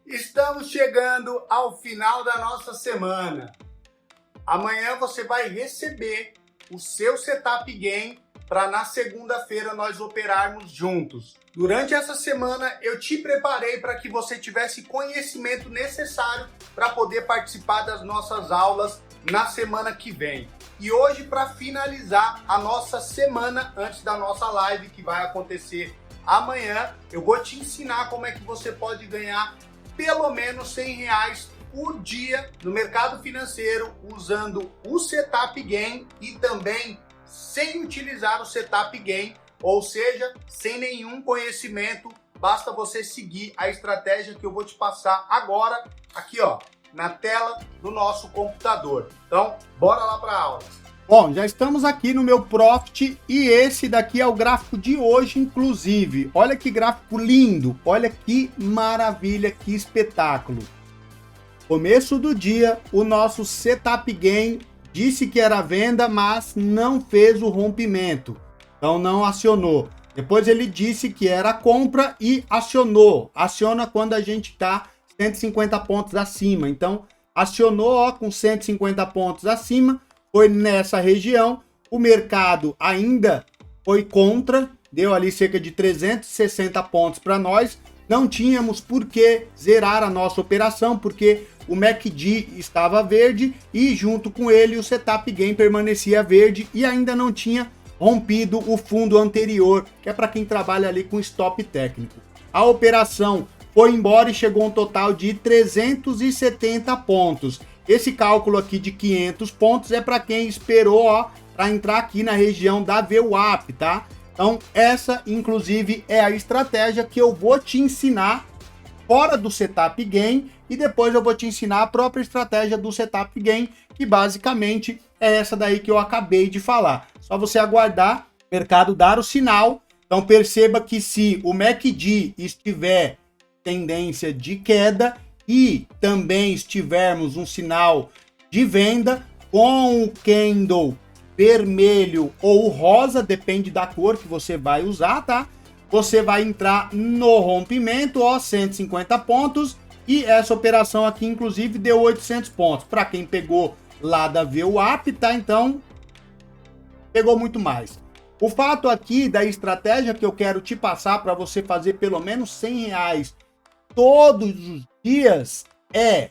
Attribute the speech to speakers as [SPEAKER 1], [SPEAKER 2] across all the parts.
[SPEAKER 1] Estamos chegando ao final da nossa semana. Amanhã você vai receber o seu Setup Gain para na segunda-feira nós operarmos juntos. Durante essa semana eu te preparei para que você tivesse conhecimento necessário para poder participar das nossas aulas na semana que vem. E hoje, para finalizar a nossa semana antes da nossa live que vai acontecer amanhã, eu vou te ensinar como é que você pode ganhar pelo menos R$100 por dia no mercado financeiro usando o Setup Gain e também sem utilizar o Setup Gain, ou seja, sem nenhum conhecimento, basta você seguir a estratégia que eu vou te passar agora, aqui ó, na tela do nosso computador. Então, bora lá para a aula. Bom, já estamos aqui no meu Profit e esse daqui é o gráfico de hoje, inclusive. Olha que gráfico lindo, olha que maravilha, que espetáculo. Começo do dia, o nosso Setup Gain disse que era venda, mas não fez o rompimento, então não acionou. Depois ele disse que era compra e acionou. Aciona quando a gente está 150 pontos acima, então acionou ó, com 150 pontos acima. Foi nessa região, o mercado ainda foi contra, deu ali cerca de 360 pontos para nós. Não tínhamos por que zerar a nossa operação, porque o MACD estava verde e junto com ele o Setup Gain permanecia verde e ainda não tinha rompido o fundo anterior, que é para quem trabalha ali com stop técnico. A operação foi embora e chegou a um total de 370 pontos. Esse cálculo aqui de 500 pontos é para quem esperou, ó, para entrar aqui na região da VWAP, tá? Então, essa, inclusive, é a estratégia que eu vou te ensinar fora do Setup Gain e depois eu vou te ensinar a própria estratégia do Setup Gain, que basicamente é essa daí que eu acabei de falar. Só você aguardar o mercado dar o sinal. Então, perceba que se o MACD estiver tendência de queda e também estivermos um sinal de venda com o candle vermelho ou rosa, depende da cor que você vai usar, tá? Você vai entrar no rompimento, ó, 150 pontos e essa operação aqui inclusive deu 800 pontos. Para quem pegou lá da VWAP, tá? Então, pegou muito mais. O fato aqui da estratégia que eu quero te passar para você fazer pelo menos R$100 todos os dias é,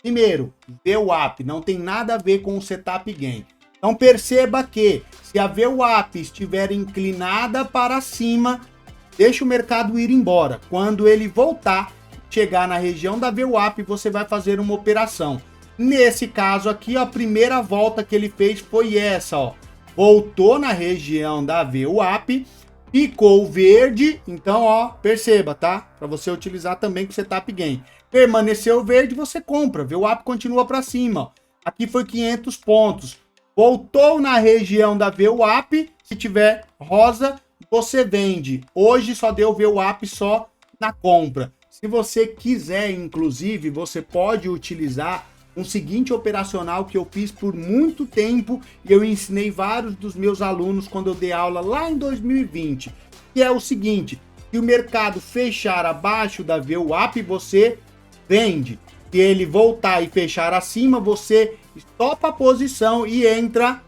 [SPEAKER 1] primeiro, VWAP, não tem nada a ver com o Setup Gain. Então perceba que se a VWAP estiver inclinada para cima, deixa o mercado ir embora. Quando ele voltar, chegar na região da VWAP, você vai fazer uma operação. Nesse caso aqui, a primeira volta que ele fez foi essa, ó. Voltou na região da VWAP, ficou verde, então ó, perceba, tá? Para você utilizar também com o Setup Gain. Permaneceu verde, você compra, VWAP continua para cima, ó. Aqui foi 500 pontos. Voltou na região da VWAP, se tiver rosa, você vende. Hoje só deu VWAP só na compra. Se você quiser, inclusive, você pode utilizar um seguinte operacional que eu fiz por muito tempo e eu ensinei vários dos meus alunos quando eu dei aula lá em 2020, que é o seguinte: se o mercado fechar abaixo da VWAP, você vende. Se ele voltar e fechar acima, você estopa a posição e entra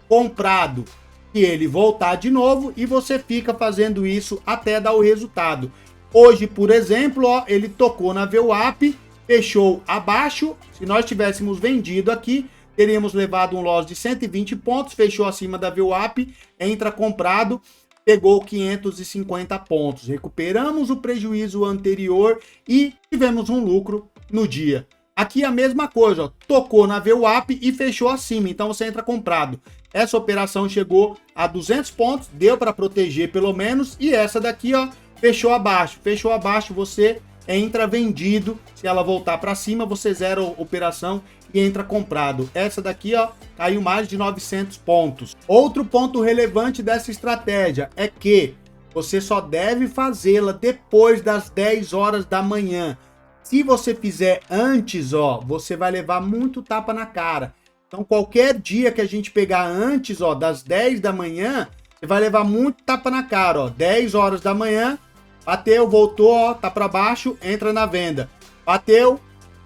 [SPEAKER 1] comprado. Se ele voltar de novo e você fica fazendo isso até dar o resultado. Hoje, por exemplo, ó, ele tocou na VWAP, fechou abaixo. Se nós tivéssemos vendido aqui, teríamos levado um loss de 120 pontos, fechou acima da VWAP, entra comprado, pegou 550 pontos. Recuperamos o prejuízo anterior e tivemos um lucro no dia. Aqui a mesma coisa, ó, tocou na VWAP e fechou acima, então você entra comprado. Essa operação chegou a 200 pontos, deu para proteger pelo menos, e essa daqui, ó, fechou abaixo, você entra vendido. Se ela voltar para cima, você zera a operação e entra comprado. Essa daqui, ó, caiu mais de 900 pontos. Outro ponto relevante dessa estratégia é que você só deve fazê-la depois das 10 horas da manhã. Se você fizer antes, ó, você vai levar muito tapa na cara. Então, qualquer dia que a gente pegar antes, ó, das 10 da manhã, você vai levar muito tapa na cara, ó. 10 horas da manhã, bateu, voltou, ó, tá para baixo, entra na venda.
[SPEAKER 2] Bateu,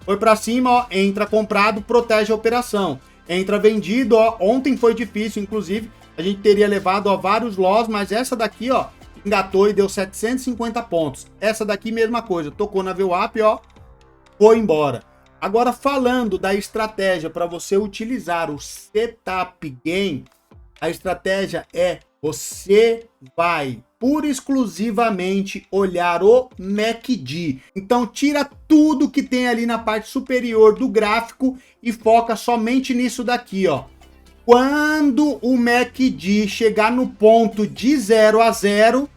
[SPEAKER 2] foi para cima, ó, entra comprado, protege a operação. Entra vendido, ó, ontem foi difícil, inclusive, a gente teria levado, ó, vários loss, mas essa daqui, ó, engatou e deu 750 pontos. Essa daqui, mesma coisa, tocou na VWAP, ó, foi embora. Agora, falando da estratégia para você utilizar o Setup Game, a estratégia é você vai pura e exclusivamente olhar o MACD. Então, tira tudo que tem ali na parte superior do gráfico e foca somente nisso daqui, ó. Quando o MACD chegar no ponto de 0 a 0,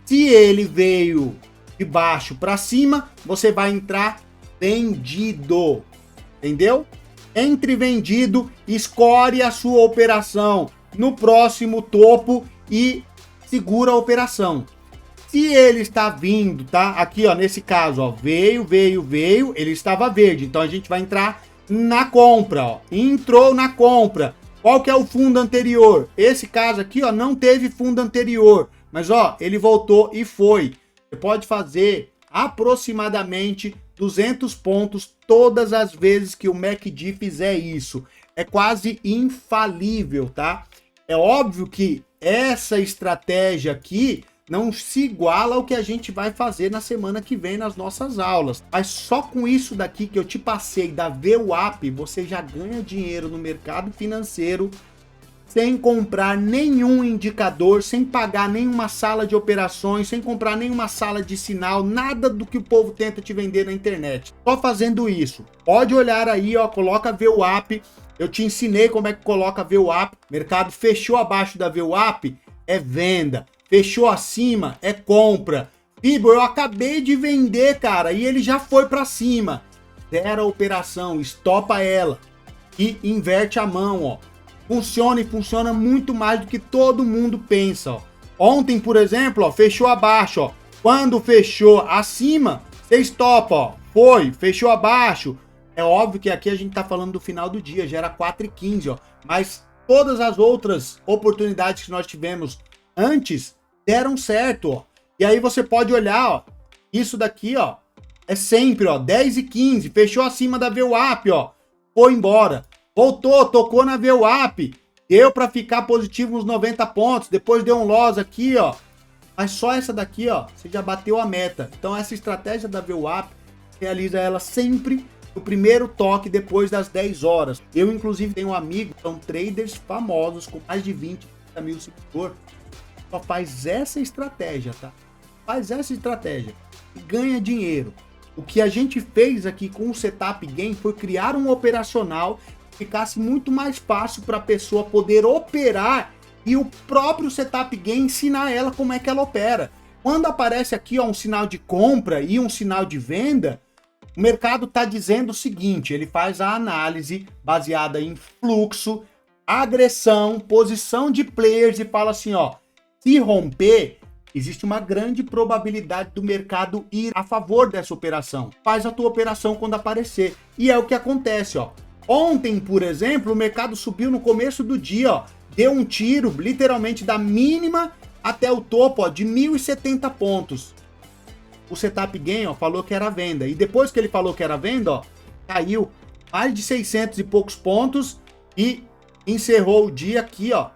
[SPEAKER 2] se ele veio de baixo para cima, você vai entrar vendido, entendeu? Entre vendido, escolhe a sua operação no próximo topo e segura a operação. Se ele está vindo, tá? Aqui, ó, nesse caso, ó, veio, ele estava verde, então a gente vai entrar na compra, ó. Entrou na compra. Qual que é o fundo anterior? Esse caso aqui, ó, não teve fundo anterior, mas ó, ele voltou e foi. Você pode fazer aproximadamente 200 pontos todas as vezes que o MACD fizer isso. É quase infalível, tá? É óbvio que essa estratégia aqui não se iguala ao que a gente vai fazer na semana que vem nas nossas aulas. Mas só com isso daqui que eu te passei da VWAP, você já ganha dinheiro no mercado financeiro sem comprar nenhum indicador, sem pagar nenhuma sala de operações, sem comprar nenhuma sala de sinal, nada do que o povo tenta te vender na internet. Só fazendo isso. Pode olhar aí, ó, coloca VWAP. Eu te ensinei como é que coloca VWAP. Mercado fechou abaixo da VWAP, é venda. Fechou acima, é compra. Fibo, eu acabei de vender, cara, e ele já foi para cima. Zera a operação, estopa ela e inverte a mão, ó. Funciona e funciona muito mais do que todo mundo pensa, ó. Ontem, por exemplo, ó, fechou abaixo, ó. Quando fechou acima, você estopa, ó. Foi, fechou abaixo. É óbvio que aqui a gente tá falando do final do dia, já era 4h15, ó. Mas todas as outras oportunidades que nós tivemos antes deram certo, ó. E aí você pode olhar, ó. Isso daqui, ó, é sempre, ó, 10h15, fechou acima da VWAP, ó. Foi embora. Voltou, tocou na VWAP, deu para ficar positivo uns 90 pontos, depois deu um loss aqui, ó. Mas só essa daqui, ó, você já bateu a meta. Então essa estratégia da VWAP, realiza ela sempre no primeiro toque depois das 10 horas. Eu, inclusive, tenho um amigo, são traders famosos, com mais de 20 mil seguidores, só faz essa estratégia, tá? Faz essa estratégia e ganha dinheiro. O que a gente fez aqui com o Setup Game foi criar um operacional ficasse muito mais fácil para a pessoa poder operar e o próprio Setup Game ensinar ela como é que ela opera. Quando aparece aqui, ó, um sinal de compra e um sinal de venda, o mercado está dizendo o seguinte, ele faz a análise baseada em fluxo, agressão, posição de players e fala assim, ó, se romper, existe uma grande probabilidade do mercado ir a favor dessa operação. Faz a tua operação quando aparecer. E é o que acontece, ó. Ontem, por exemplo, o mercado subiu no começo do dia, ó, deu um tiro, literalmente, da mínima até o topo, ó, de 1.070 pontos. O Setup Game, ó, falou que era venda. E depois que ele falou que era venda, ó, caiu mais de 600 e poucos pontos e encerrou o dia aqui, ó,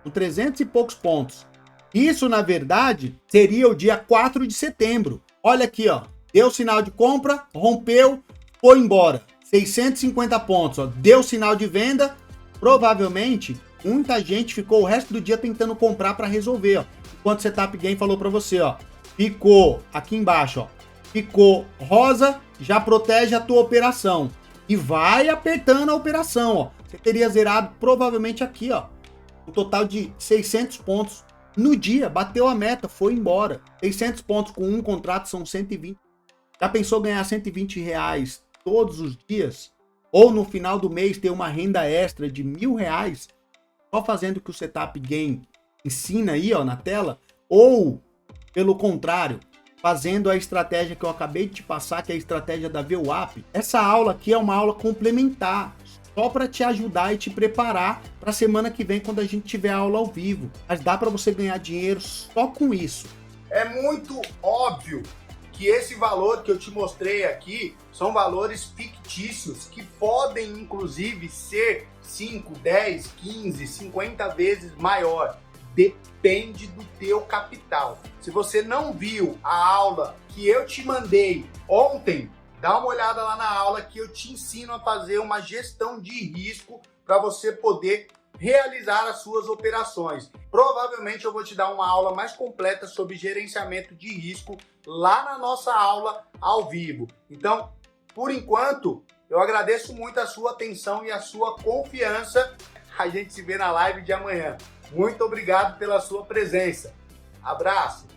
[SPEAKER 2] com 300 e poucos pontos. Isso, na verdade, seria o dia 4 de setembro. Olha aqui, ó, deu sinal de compra, rompeu, foi embora. 650 pontos, ó, deu sinal de venda, provavelmente muita gente ficou o resto do dia tentando comprar para resolver, ó. Enquanto o Setup Game falou para você, ó, ficou aqui embaixo, ó, ficou rosa, já protege a tua operação e vai apertando a operação, ó. Você teria zerado provavelmente aqui, ó, um total de 600 pontos no dia, bateu a meta, foi embora. 600 pontos com um contrato são 120. Já pensou ganhar 120 reais todos os dias? Ou no final do mês ter uma renda extra de R$1.000 só fazendo o que o Setup Game ensina aí, ó, na tela? Ou, pelo contrário, fazendo a estratégia que eu acabei de te passar, que é a estratégia da VWAP? Essa aula aqui é uma aula complementar, só para te ajudar e te preparar para a semana que vem, quando a gente tiver aula ao vivo. Mas dá para você ganhar dinheiro só com isso.
[SPEAKER 1] É muito óbvio que esse valor que eu te mostrei aqui são valores fictícios que podem inclusive ser 5, 10, 15, 50 vezes maior. Depende do teu capital. Se você não viu a aula que eu te mandei ontem, dá uma olhada lá na aula que eu te ensino a fazer uma gestão de risco para você poder realizar as suas operações. Provavelmente eu vou te dar uma aula mais completa sobre gerenciamento de risco lá na nossa aula ao vivo. Então, por enquanto, eu agradeço muito a sua atenção e a sua confiança. A gente se vê na live de amanhã. Muito obrigado pela sua presença. Abraço!